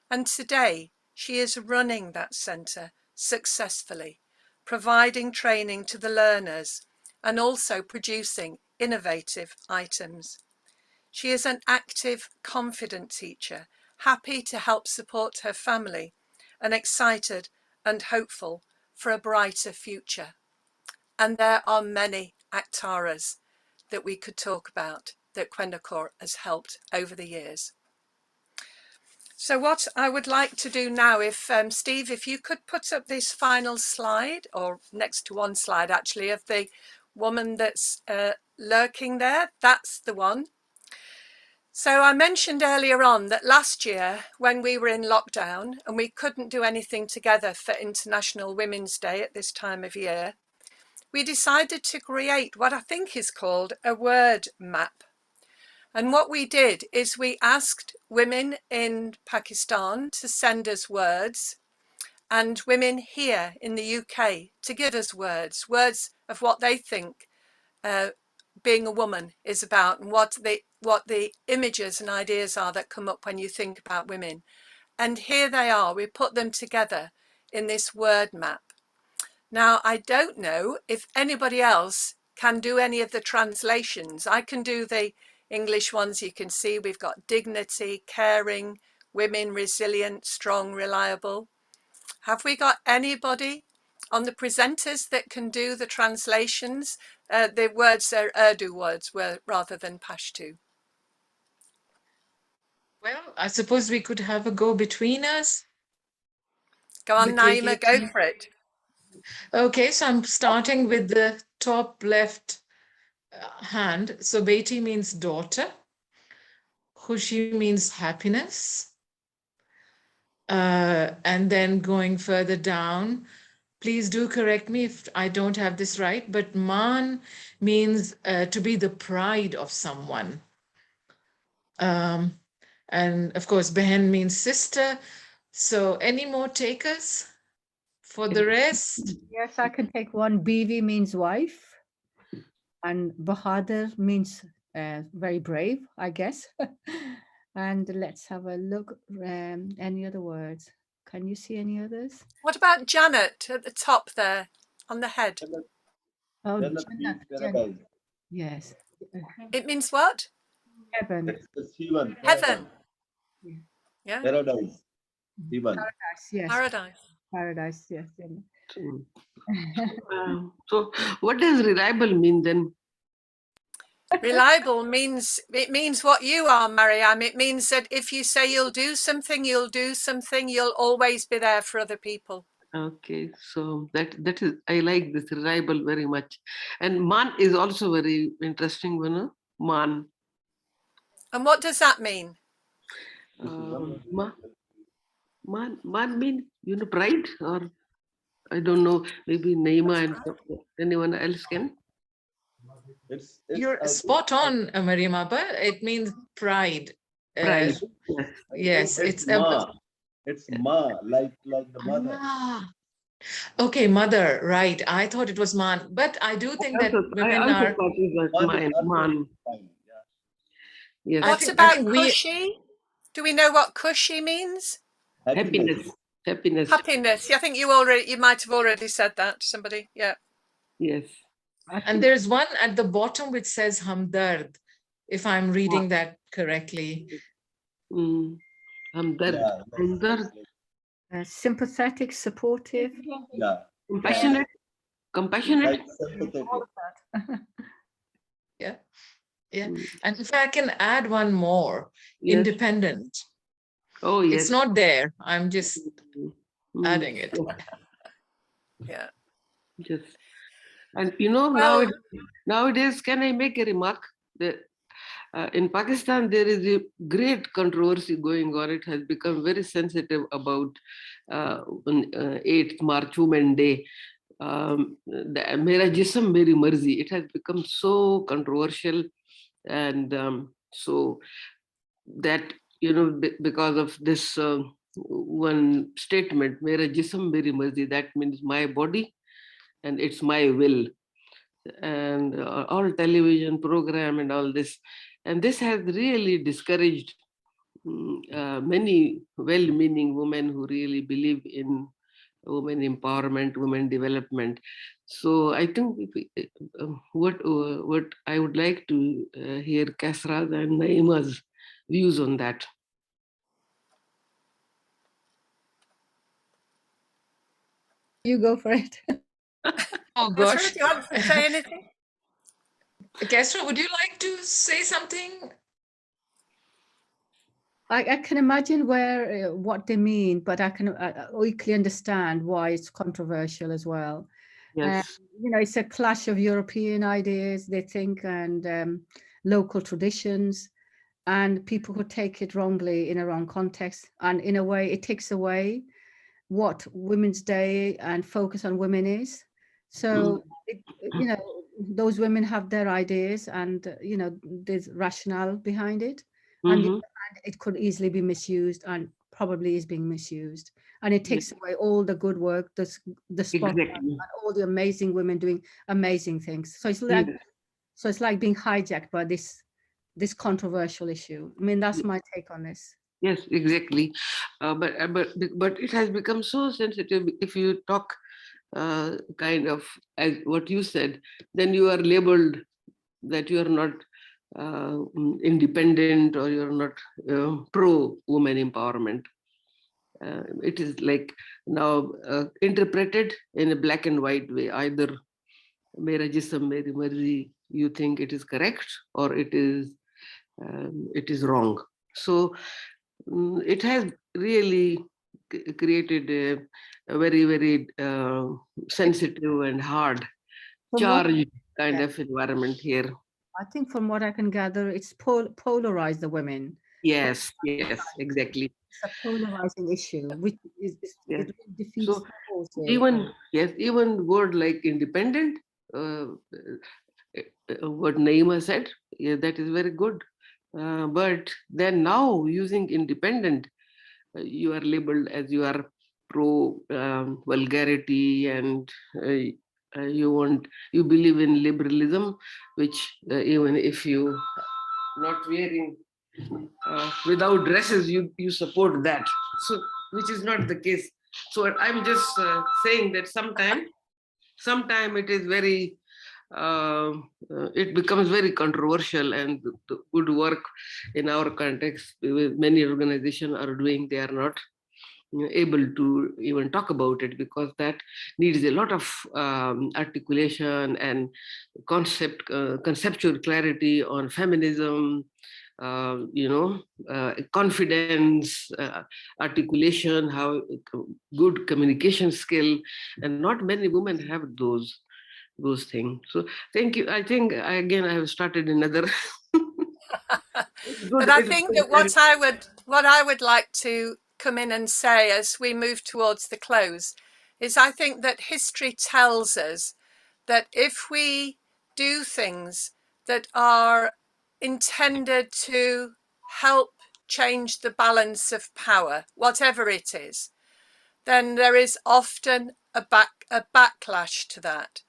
And today she is running that centre successfully, providing training to the learners and also producing innovative items. She is an active, confident teacher, happy to help support her family and excited and hopeful for a brighter future. And there are many Aktaras that we could talk about that Kwendo Kor has helped over the years. So what I would like to do now, if Steve, if you could put up this final slide, or next to one slide actually, of the woman that's lurking there, that's the one. So I mentioned earlier on that last year when we were in lockdown and we couldn't do anything together for International Women's Day at this time of year, we decided to create what I think is called a word map. And what we did is we asked women in Pakistan to send us words and women here in the UK to give us words of what they think being a woman is about and what the images and ideas are that come up when you think about women. And here they are, we put them together in this word map. Now, I don't know if anybody else can do any of the translations. I can do the English ones. You can see we've got dignity, caring, women, resilient, strong, reliable. Have we got anybody on the presenters that can do the translations? The words are Urdu words rather than Pashto. Well, I suppose we could have a go between us. Go on, Naima, go for it. Okay, so I'm starting with the top left hand. So Beti means daughter. Khushi means happiness. And then going further down, please do correct me if I don't have this right, but Man means to be the pride of someone. And of course, Behen means sister. So any more takers for the rest? Yes, I can take one. Bivi means wife. And Bahadur means very brave, I guess. And let's have a look. Any other words? Can you see any others? What about Janet at the top there on the head? Oh, Jannat Jannat, means Jannat. paradise. Yes. It means what? Heaven. It's heaven. Heaven. Yeah. Paradise. Heaven. Paradise, yes. Paradise. Paradise, yes. So what does reliable mean then? Reliable means, it means what you are, Mariam. It means that if you say you'll do something, you'll always be there for other people. Okay, so that is, I like this reliable very much. And man is also very interesting, you know, man. And what does that mean? Man mean, you know, pride, or I don't know, maybe Naima and anyone else can. You're spot on, Mariam Abba. It means pride. Pride. Yes, It's ma. It's ma, like the mother. Ah, okay, mother, right. I thought it was man, but I do think that I women also are. thought it was man. Yes. What I about think we. cushy? Do we know what cushy means? Happiness. Happiness. Happiness. Yeah, I think you might have already said that to somebody. Yeah. Yes. And there's one at the bottom which says hamdard, if I'm reading that correctly. Hamdard. Hamdard. Sympathetic, supportive. Yeah. Compassionate. Compassionate. All of that. Yeah. Yeah. And if I can add one more, Yes. independent. Oh, yes. It's not there. I'm just adding it. Yeah. Yes. And you know, Well, nowadays, can I make a remark that in Pakistan, there is a great controversy going on. It has become very sensitive about on 8th March, Women's Day. The Mera Jism Meri Marzi. It has become so controversial, and so that, you know, because of this one statement, Mera Jism Meri Marzi, that means my body and it's my will. And all television program and all this, and this has really discouraged many well-meaning women who really believe in women empowerment, women development. So I think what I would like to hear Kasra's and Naima's views on that. You go for it. Oh Kasra, gosh. do you want to say anything? Kasra, would you like to say something? I can imagine where what they mean, but I can equally understand why it's controversial as well. Yes. You know, it's a clash of European ideas, they think, and local traditions, and people who take it wrongly in a wrong context. And in a way, it takes away what Women's Day and focus on women is. So, you know, those women have their ideas, and, you know, there's rationale behind it. And it could easily be misused, and probably is being misused. And it takes away all the good work, the spotlight, and all the amazing women doing amazing things. So it's like being hijacked by this controversial issue. I mean, that's my take on this. Yes, exactly. But it has become so sensitive. If you talk kind of as what you said, then you are labeled that you are not independent, or you're not pro women empowerment. It is like now interpreted in a black and white way. Either Mera Jism Meri Marzi, you think it is correct, or it is wrong. So it has really created a very, very sensitive and hard, charged kind of environment here. I think from what I can gather, it's polarized the women. Yes, yes, exactly. It's a polarizing issue, which is it defeats so the whole thing. even word like independent, what Naima said, that is very good. But then now using independent, you are labeled as you are pro vulgarity, and you believe in liberalism, which even if you not wearing without dresses, you support that. So which is not the case. So I'm just saying that sometime it is very it becomes very controversial, and the good work in our context many organizations are doing, they are not able to even talk about it, because that needs a lot of articulation and conceptual clarity on feminism, confidence, articulation, how good communication skill, and not many women have those things. So thank you. I think again I have started another. But I think that what I would like to come in and say as we move towards the close is I think that history tells us that if we do things that are intended to help change the balance of power, whatever it is, then there is often a backlash to that.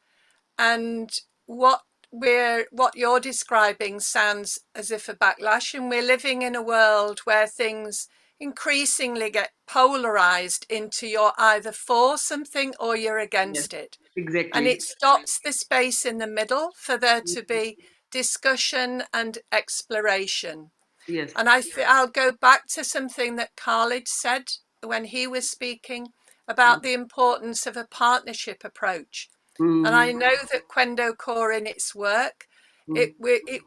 And what you're describing sounds as if a backlash, and we're living in a world where things increasingly get polarized into you're either for something or you're against it. Exactly. And it stops the space in the middle for there to be discussion and exploration. Yes. And I'll go back to something that Khalid said when he was speaking about the importance of a partnership approach. And I know that Kwendo Kor in its work, it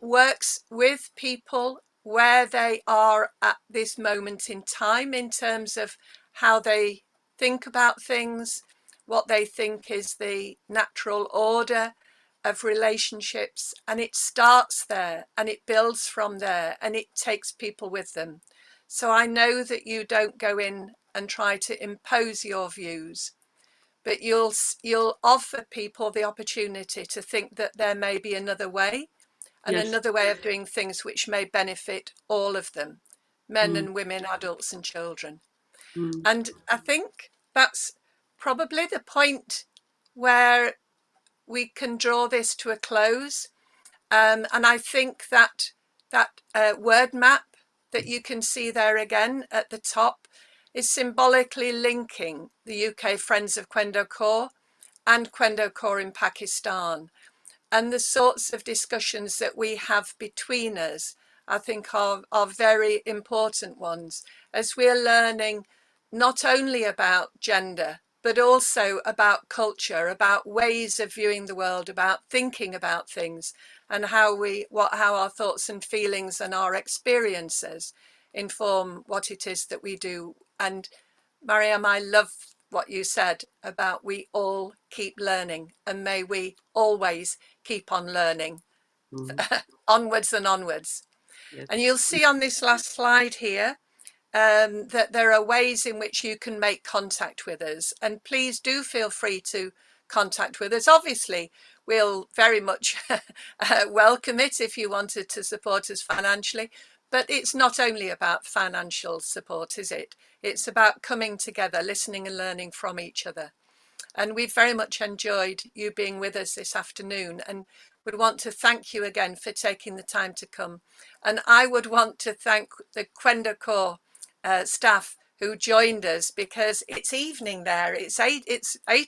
works with people where they are at this moment in time in terms of how they think about things, what they think is the natural order of relationships. And it starts there and it builds from there and it takes people with them. So I know that you don't go in and try to impose your views, but you'll offer people the opportunity to think that there may be another way and another way of doing things which may benefit all of them, men and women, adults and children. And I think that's probably the point where we can draw this to a close. And I think that word map that you can see there again at the top is symbolically linking the UK Friends of Kwendo Kor and Kwendo Kor in Pakistan. And the sorts of discussions that we have between us, I think are very important ones, as we're learning not only about gender, but also about culture, about ways of viewing the world, about thinking about things, and how our thoughts and feelings and our experiences inform what it is that we do. And Mariam, I love what you said about we all keep learning, and may we always keep on learning onwards and onwards. Yes. And you'll see on this last slide here that there are ways in which you can make contact with us, and please do feel free to contact with us. Obviously, we'll very much welcome it if you wanted to support us financially, but it's not only about financial support, is it? It's about coming together, listening and learning from each other. And we've very much enjoyed you being with us this afternoon, and would want to thank you again for taking the time to come. And I would want to thank the Kwendo Kor staff who joined us, because it's evening there. It's 8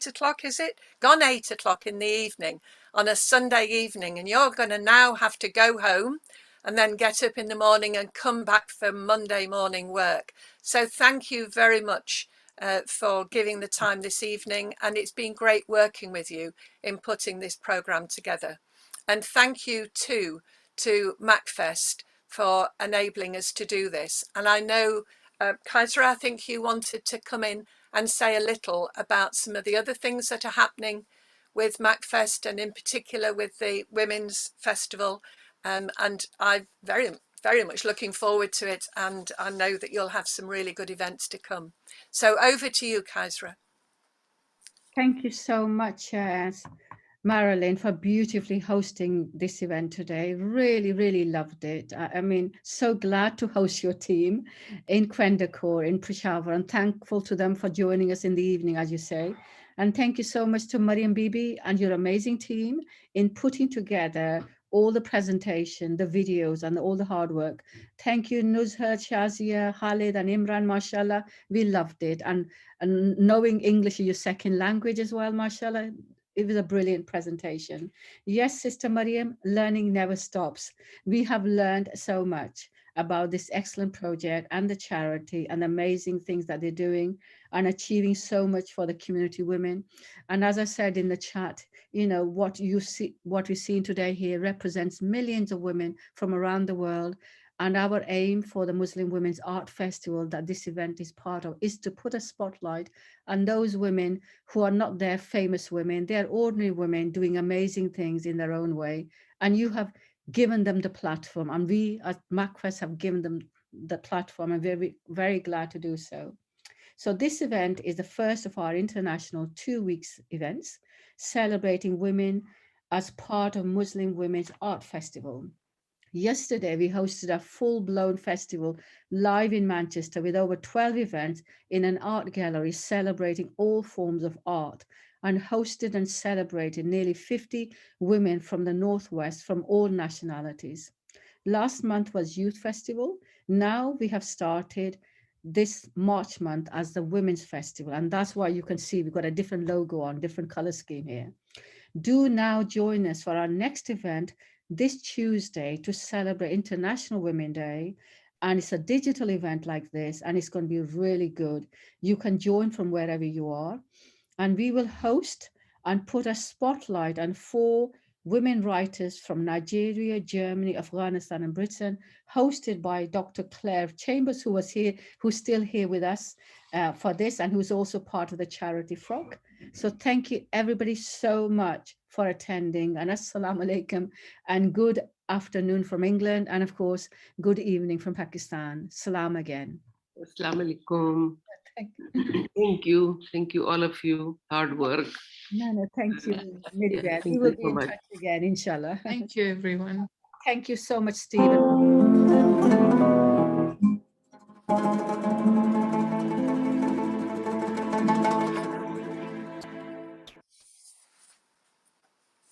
o'clock, is it? Gone 8 o'clock in the evening on a Sunday evening, and you're going to now have to go home and then get up in the morning and come back for Monday morning work. So thank you very much for giving the time this evening, and it's been great working with you in putting this programme together. And thank you too to MACFEST for enabling us to do this. And I know, Kaiser, I think you wanted to come in and say a little about some of the other things that are happening with MACFEST, and in particular with the Women's Festival. And I'm very much looking forward to it, and I know that you'll have some really good events to come. So over to you, Kaiser. Thank you so much, Marilyn, for beautifully hosting this event today. Really, really loved it. I mean, so glad to host your team in Kwendo Kor in Peshawar, and thankful to them for joining us in the evening, as you say. And thank you so much to Mariam Bibi and your amazing team in putting together all the presentation, the videos, and all the hard work. Thank you, Nuzhat, Shazia, Khalid, and Imran, mashallah. We loved it. And knowing English is your second language as well, mashallah. It was a brilliant presentation. Yes, Sister Mariam, learning never stops. We have learned so much about this excellent project and the charity and amazing things that they're doing and achieving so much for the community women. And as I said in the chat, you know, what we've seen today here represents millions of women from around the world. And our aim for the Muslim Women's Art Festival that this event is part of is to put a spotlight on those women who are not their famous women. They're ordinary women doing amazing things in their own way. And you have given them the platform. And we at MACFEST have given them the platform, and we're very, very glad to do so. So this event is the first of our international 2 weeks events celebrating women as part of Muslim Women's Art Festival. Yesterday, we hosted a full-blown festival live in Manchester with over 12 events in an art gallery celebrating all forms of art, and hosted and celebrated nearly 50 women from the Northwest from all nationalities. Last month was Youth Festival. Now we have started this March month as the Women's Festival, and that's why you can see we've got a different logo on, different color scheme here. Do now join us for our next event this Tuesday to celebrate International Women's Day. And it's a digital event like this, and it's going to be really good. You can join from wherever you are. And we will host and put a spotlight on 4 women writers from Nigeria, Germany, Afghanistan, and Britain, hosted by Dr. Claire Chambers, who was here, who's still here with us for this, and who's also part of the charity FROK. So thank you everybody so much for attending, and assalamu alaikum, and good afternoon from England, and of course, good evening from Pakistan. Salam again. Assalamu alaikum. Thank you, all of you. Hard work. No, thank you, Miriam. Yeah, We will be in touch again, inshallah. Thank you, everyone. Thank you so much, Stephen.